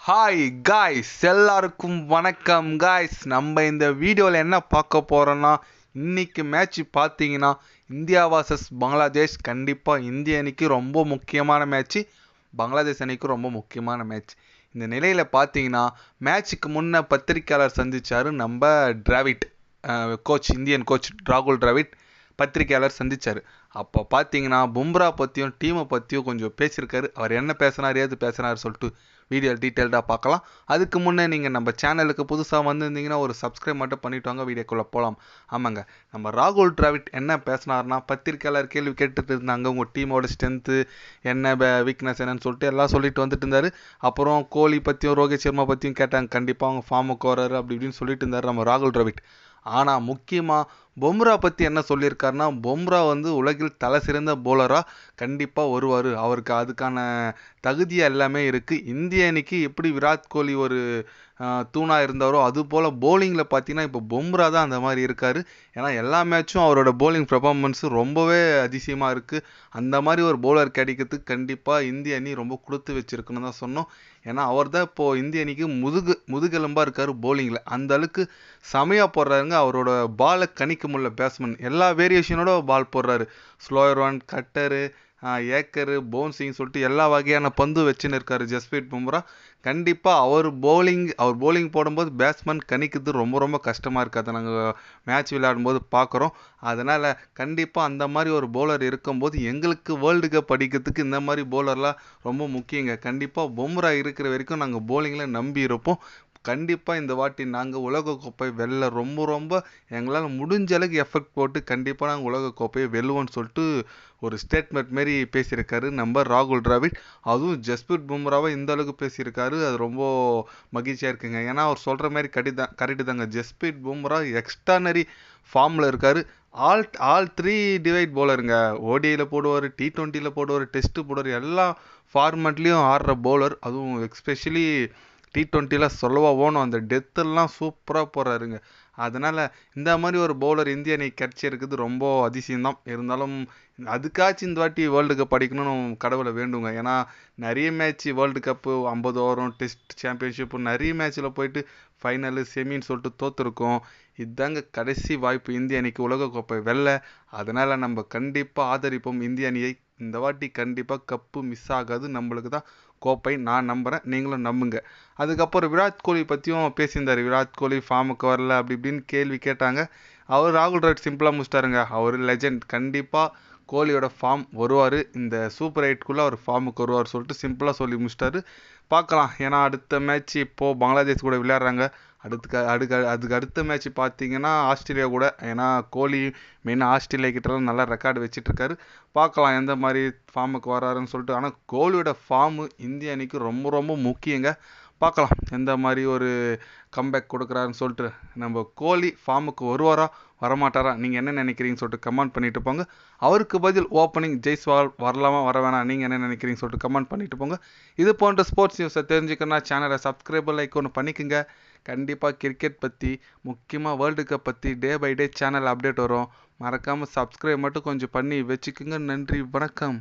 Hi guys, எல்லாருக்கும் வணக்கம் guys. நம்ம இந்த வீடியோவில் என்ன பார்க்க போகிறோன்னா, இன்றைக்கி மேட்ச் பார்த்தீங்கன்னா இந்தியா vs பங்களாதேஷ். கண்டிப்பாக இந்திய அணிக்கு ரொம்ப முக்கியமான மேட்ச்சு, பங்களாதேஷ் அணிக்கு ரொம்ப முக்கியமான மேட்ச். இந்த நிலையில் பார்த்தீங்கன்னா மேட்ச்சுக்கு முன்னே பத்திரிக்கையாளர் சந்தித்தார் நம்ம டிராவிட் கோச், இந்தியன் கோச் ராகுல் டிராவிட் பத்திரிக்கையாளர் சந்தித்தார். அப்போ பார்த்தீங்கன்னா பும்ரா பற்றியும் டீமை பற்றியும் கொஞ்சம் பேசியிருக்காரு. அவர் என்ன பேசினார், ஏது பேசினார் சொல்லிட்டு வீடியோ டீட்டெயில்டாக பார்க்கலாம். அதுக்கு முன்னே நீங்கள் நம்ம சேனலுக்கு புதுசாக வந்திருந்தீங்கன்னா ஒரு சப்ஸ்கிரைப் மட்டும் பண்ணிவிட்டு வாங்க, வீடியோக்குள்ளே போகலாம். ஆமாங்க, நம்ம ராகுல் டிராவிட் என்ன பேசினார்னா, பத்திரிக்கையாளர் கேள்வி கேட்டுட்டு இருந்தாங்க, உங்கள் டீமோட ஸ்ட்ரென்த்து என்ன, வீக்னஸ் என்னன்னு சொல்லிட்டு எல்லாம் சொல்லிட்டு வந்துட்டு இருந்தார். அப்புறம் கோலி பற்றியும் ரோஹித் சர்மா பற்றியும் கேட்டாங்க. கண்டிப்பாக அவங்க ஃபார்முக்கு வர்றாரு அப்படி இப்படின்னு சொல்லிட்டு இருந்தார் நம்ம ராகுல் டிராவிட். ஆனால் முக்கியமாக பும்ரா பற்றி என்ன சொல்லியிருக்காருன்னா, பும்ரா உலகில் தலை சிறந்த போலராக கண்டிப்பாக வருவார், அவருக்கு அதுக்கான தகுதி எல்லாமே இருக்குது. இந்திய அணிக்கு எப்படி விராட் கோலி ஒரு தூணாக இருந்தாரோ அதுபோல் போலிங்கில் பார்த்தீங்கன்னா இப்போ பும்ரா தான் அந்த மாதிரி இருக்கார். ஏன்னா எல்லா மேட்சும் அவரோட போலிங் பெர்ஃபார்மன்ஸு ரொம்பவே அதிசயமாக இருக்குது. அந்த மாதிரி ஒரு போலர் கிடைக்கிறதுக்கு கண்டிப்பாக இந்திய அணி ரொம்ப கொடுத்து வச்சுருக்குன்னு தான் சொன்னோம். ஏன்னா அவர் தான் இப்போது இந்திய அணிக்கு முதுகெலும்பாக இருக்கார் போலிங்கில். அந்த அளவுக்கு செமையாக போடுறாருங்க. அவரோட பாலை கணிக்க முடியல பேட்ஸ்மேன், எல்லா வேரியேஷனோட பால் போடுறாரு. Slower one, cutter, acre, bouncing சொல்லிட்டு எல்லா வகையான பந்து வச்சுன்னு இருக்கார் ஜஸ்பிரீத் பும்ரா. கண்டிப்பாக அவர் போலிங் போடும்போது பேட்ஸ்மேன் கணிக்கிறது ரொம்ப ரொம்ப கஷ்டமாக இருக்குது. அதை நாங்கள் மேட்ச் விளையாடும்போது பார்க்குறோம். அதனால் கண்டிப்பாக அந்த மாதிரி ஒரு போலர் இருக்கும்போது எங்களுக்கு வேர்ல்டு கப் அடிக்கிறதுக்கு இந்த மாதிரி போலர்லாம் ரொம்ப முக்கியங்க. கண்டிப்பாக பும்ரா இருக்கிற வரைக்கும் நாங்கள் போலிங்கில் நம்பி இருப்போம். கண்டிப்பாக இந்த வாட்டி நாங்கள் உலகக்கோப்பை வெல்ல ரொம்ப ரொம்ப எங்களால் முடிஞ்ச அளவுக்கு எஃபெக்ட் போட்டு கண்டிப்பாக நாங்கள் உலகக்கோப்பையை வெல்லுவோன்னு சொல்லிட்டு ஒரு ஸ்டேட்மெண்ட் மாரி பேசியிருக்காரு நம்ம ராகுல் டிராவிட். அதுவும் ஜஸ்பிரீத் பும்ராவை இந்த அளவுக்கு பேசியிருக்காரு, அது ரொம்ப மகிழ்ச்சியாக இருக்குங்க. ஏன்னா அவர் சொல்கிற மாதிரி கரெக்டு தாங்க. ஜஸ்பிரீத் பும்ரா எக்ஸ்ட்ரானரி ஃபார்மில் இருக்கார். ஆல் த்ரீ டிவைட் போலருங்க. ஓடிஐயில் போடுவார், T20யில் போடுவார், டெஸ்ட்டு போடுவார், எல்லா ஃபார்மேட்லேயும் ஆடுற போலர். அதுவும் எக்ஸ்பெஷலி T20யில் சொல்லவா ஓணும், அந்த டெத்தெல்லாம் சூப்பராக போடுறாருங்க. அதனால் இந்த மாதிரி ஒரு பவுலர் இந்திய அணி கிடச்சிருக்குது ரொம்ப அதிசயம்தான். இருந்தாலும் அதுக்காச்சும் இந்த வாட்டி வேர்ல்டு கப் அடிக்கணும்னு கடவுளை வேண்டுங்க. ஏன்னா நிறைய மேட்ச் வேர்ல்டு கப்பு 50 ஓவரும், டெஸ்ட் சாம்பியன்ஷிப்பு நிறைய மேட்ச்சில் போயிட்டு ஃபைனலு செமின்னு சொல்லிட்டு தோற்றுருக்கோம். இதுதாங்க கடைசி வாய்ப்பு இந்திய அணிக்கு உலகக்கோப்பை வெல்ல. அதனால் நம்ம கண்டிப்பாக ஆதரிப்போம் இந்திய அணியை. இந்த வாட்டி கண்டிப்பாக கப்பு மிஸ் ஆகாது, நம்மளுக்கு தான் கோப்பை, நான் நம்புகிறேன், நீங்களும் நம்புங்க. அதுக்கப்புறம் விராட் கோலி பற்றியும் பேசியிருந்தார். விராட் கோலி ஃபார்முக்கு வரல அப்படி இப்படின்னு கேள்வி கேட்டாங்க. அவர் ராகுல் டிராவிட் சிம்பிளாக முடிச்சிட்டாருங்க. அவர் லெஜெண்ட், கண்டிப்பாக கோலியோட ஃபார்ம் வருவார், இந்த சூப்பர் 8க்குள்ளே அவர் ஃபார்முக்கு வருவார் சொல்லிட்டு சிம்பிளாக சொல்லி முடிச்சிட்டாரு. பார்க்கலாம், ஏன்னா அடுத்த மேட்ச் இப்போது பங்களாதேஷ் கூட விளையாடுறாங்க. அதுக்கு அடுத்த மேட்ச் பார்த்தீங்கன்னா ஆஸ்திரேலியா கூட. ஏன்னா கோலி மெயினாக ஆஸ்திரேலியா கிட்டலாம் நல்லா ரெக்கார்டு வச்சிட்ருக்காரு. பார்க்கலாம் எந்த மாதிரி ஃபார்முக்கு வராருன்னு சொல்லிட்டு. ஆனால் கோலியோட ஃபார்மு இந்திய அணிக்கு ரொம்ப ரொம்ப முக்கியங்க. பார்க்கலாம் எந்த மாதிரி ஒரு கம்பேக் கொடுக்குறாருன்னு சொல்லிட்டு. நம்ம கோலி ஃபார்முக்கு வருவாரா வரமாட்டாரா, நீங்கள் என்ன நினைக்கிறீங்கன்னு சொல்லிட்டு கமெண்ட் பண்ணிட்டு போங்க. அவருக்கு பதில் ஓப்பனிங் ஜெய்ஸ்வால் வரலாமா வர வேணாம், நீங்கள் என்ன நினைக்கிறீங்கன்னு சொல்லிட்டு கமெண்ட் பண்ணிட்டு போங்க. இது போன்ற ஸ்போர்ட்ஸ் நியூஸை தெரிஞ்சுக்கணும்னா சேனலை சப்ஸ்கிரைபர் லைக் ஒன்று பண்ணிக்கோங்க. கண்டிப்பாக கிரிக்கெட் பற்றி, முக்கியமாக வேர்ல்டு கப் பற்றி day by day channel update வரும். மறக்காமல் சப்ஸ்கிரைப் மட்டும் கொஞ்சம் பண்ணி வச்சுக்கோங்க. நன்றி, வணக்கம்.